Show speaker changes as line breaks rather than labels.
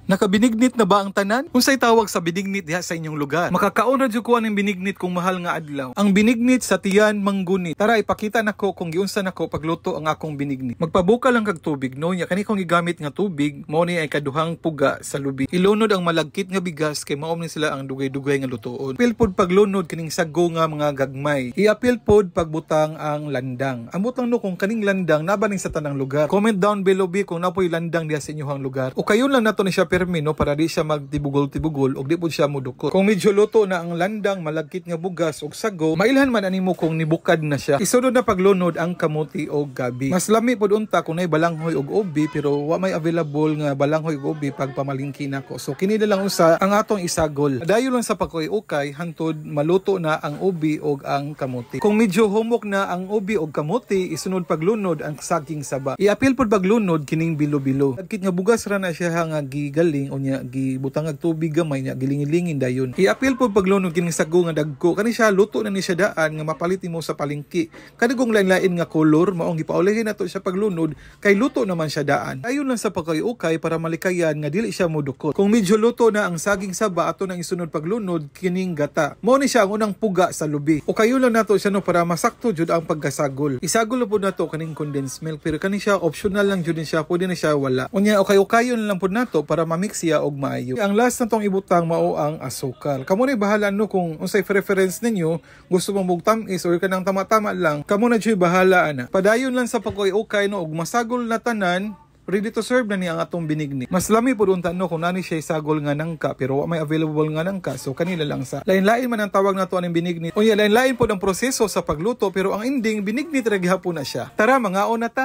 Nakabinignit na ba ang tanan? Unsay tawag sa binignit diha sa inyong lugar? Makakaon ra jud ko aning binignit kung mahal nga adlaw. Ang binignit sa tiyan manggunit. Tara ipakita nako kung giunsa nako pagluto ang akong binignit. Magpabuka lang kag tubig no, nya kani kong gigamit nga tubig mao ni ay kaduhang puga sa lubi. Ilunod ang malagkit nga bigas kay mao ni sila ang dugay-dugay nga lutoon. Apil pod paglunod kining sago nga mga gagmay. Iapil pod pagbutang ang landang. Ang butang no kung kaning landang nabaning sa tanang lugar. Comment down below kung napoy landang diha sa inyong lugar. O kayon lang nato ni siya no, para di siya magtibugol-tibugol o di po siya mudukot. Kung medyo luto na ang landang, malagkit nga bugas o sago, mailhan man animo kung nibukad na siya. Isunod na paglunod ang kamuti o gabi. Mas lami pod unta kung nay balanghoy og ubi pero wa may available nga balanghoy og ubi pag pamalingki nako. So kini na lang usa ang atong isagol. Dayon lang sa pakoy-ukay hantod maluto na ang ubi og ang kamuti. Kung medyo humok na ang ubi og kamuti, isunod paglunod ang saging saba. Iapil pod paglunod kining bilo-bilo. Lagkit nga bugas ra na siya nga gigaling o nya gibutang og tubig gamay nya gilingilingin dayon. Iapil po paglunod kining sago nga dagko kani siya luto na ni siya daan nga mapalit mo sa palengke. Kanigong lain-lain nga kolor maong gipaulahin nato siya paglunod kay luto naman siya daan. Ayon lang sa pagkay-ukay para malikayan nga dili siya modukot. Kung medyo luto na ang saging saba ato nang isunod paglunod kining gata. Mao ni siya ang unang puga sa lubi. O kayo lang nato siya no para masakto jud ang pagkasagol. Isagol po nato kaning condensed milk pero kani siya optional lang jud siya pwede na siya wala. Unya o kayo-kayon lang po nato para mamix siya og maayo. Ang last na tong ibutang mao ang asukal. Kamo na bahala no kung unsay preference ninyo, gusto mo mog tamis or kanang tama-tama lang, kamo na jud bahala ana. Padayon lang sa pagkoy-ukay no og masagol na tanan, ready to serve na ni ang atong binignit. Mas lami po unta no kung nani siya sagol nga nangka pero wa may available nga nangka so kanila lang sa. Lain-lain man ang tawag nato aning binignit. Unya lain-lain po ang proseso sa pagluto pero ang ending binignit ra gihapon na siya. Tara mangaon na ta.